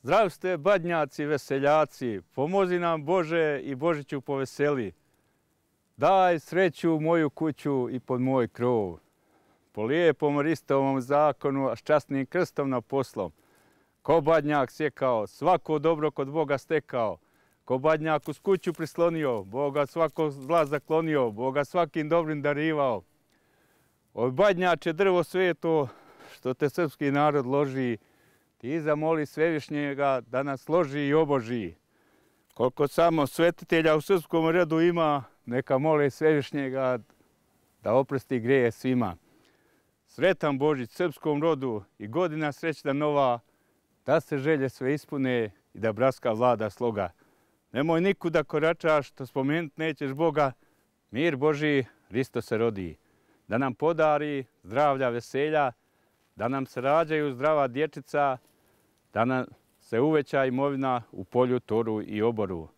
Zdrav ste, badnjaci, veseljaci, pomozi nam Bože i Božiću poveseli. Daj sreću u moju kuću i pod moj krov. Po lijepom Hristovom zakonu, a s časnim krstom na poslom. Ko badnjak sjekao, svako dobro kod Boga stekao. Ko badnjak uz kuću prislonio, Boga svako zla zaklonio, Boga svakim dobrim darivao. Oj badnjače drvo sveto, što te srpski narod loži, ti zamoli Svevišnjega da nas složi i oboži. Koliko samo svetitelja u srpskom redu ima, neka mole Svevišnjega da oprosti greje svima. Sretan Božić srpskom rodu i godina srećna nova, da se želje sve ispune i da bratska vlada sloga. Nemoj nikud da koračaš, što spomenut nećeš Boga, mir Božji, Hristo se rodi. Da nam podari zdravlja, veselja, da nam se rađaju zdrava dječica, da nam se uveća imovina u polju, toru i oboru.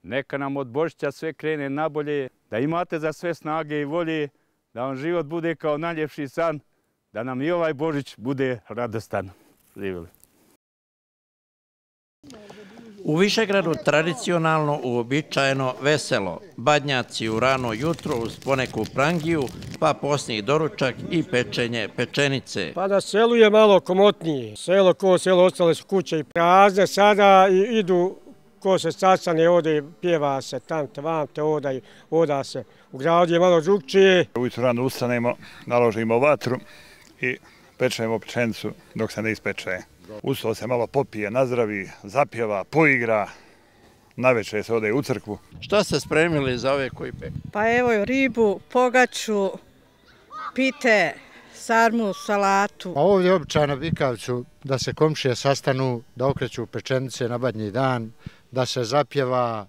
Neka nam od Božića sve krene nabolje, da imate za sve snage i volje, da vam život bude kao najljepši san, da nam i ovaj Božić bude radostan. Živjeli. U Višegradu tradicionalno, uobičajeno, veselo. Badnjaci u rano jutro uz poneku prangiju, pa posljednji doručak i pečenje pečenice. Pa na selu je malo komotnije. Selo ko selo, ostale su kuće i prazne sada i idu ko se sastane, ode, pjeva se tamte, vamte, oda se. U gradu je malo drugčije. Ujutro rano ustanemo, naložimo vatru i pečemo pečenicu dok se ne ispeče. Uz to se malo popije, nazdravi, zapjeva, poigra, navečer se ode u crkvu. Šta ste spremili za ove koji peku? Pa evo ribu, pogaču, pite, sarmu, salatu. Pa ovdje je običajno vikavcu da se komšije sastanu, da okreću pečenice na badnji dan, da se zapjeva.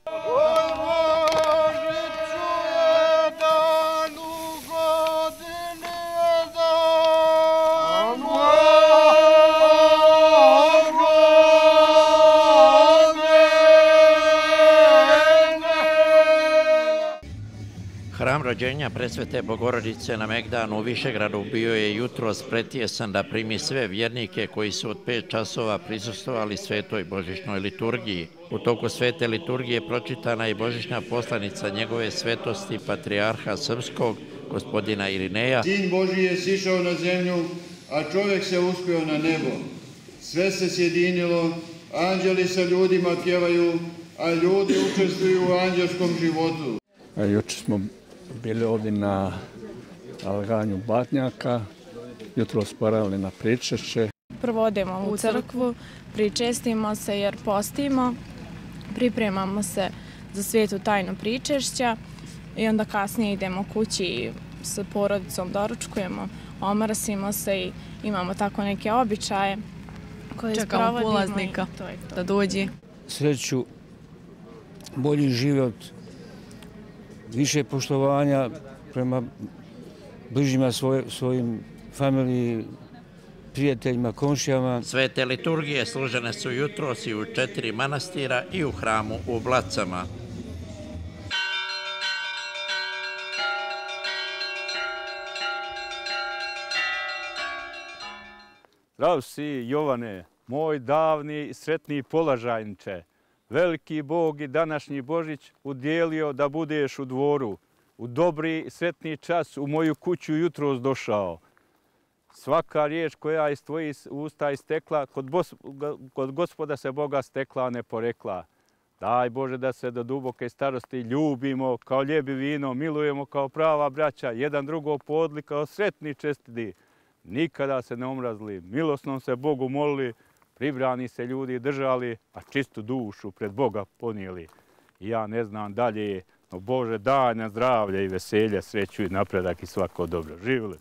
Hram rođenja Presvete Bogorodice na Megdanu u Višegradu bio je jutros pretjesan da primi sve vjernike koji su od 5 časova prisustvovali svetoj božićnoj liturgiji. U toku svete liturgije pročitana je božićna poslanica njegove svetosti patrijarha srpskog, gospodina Irineja. Sin Božji je sišao na zemlju, a čovjek se uspio na nebo. Sve se sjedinilo, anđeli sa ljudima pjevaju, a ljudi učestvuju u anđelskom životu. Juče smo bili ovdje na alganju badnjaka, jutro sporali na pričešće. Prvo odemo u crkvu, pričestimo se jer postimo, pripremamo se za svetu tajnu pričešća i onda kasnije idemo kući i sa porodicom doručkujemo, omrsimo se i imamo tako neke običaje koje čekamo polaznika da dođe. Sreću, bolji život, više poštovanja prema bližnjima svojim familiji, prijateljima, komšijama. Svete liturgije služene su jutros i u 4 manastira i u hramu u Blacama. Zdrav si, Jovane, moj davni i sretni polažajniče. Veliki Bog i današnji Božić udjelio da budeš u dvoru. U dobri i sretni čas u moju kuću jutros došao. Svaka riječ koja iz tvojih usta istekla, kod Gospoda se Boga stekla, a ne porekla. Daj Bože da se do duboke starosti ljubimo kao ljebi vino, milujemo kao prava braća, jedan drugog podli kao sretni čestiti. Nikada se ne omrazili, milosnom se Bogu molili, pribrani se ljudi držali, a čistu dušu pred Boga ponijeli. Ja ne znam dalje, no Bože daj nam zdravlje i veselje, sreću i napredak i svako dobro. Živjeli!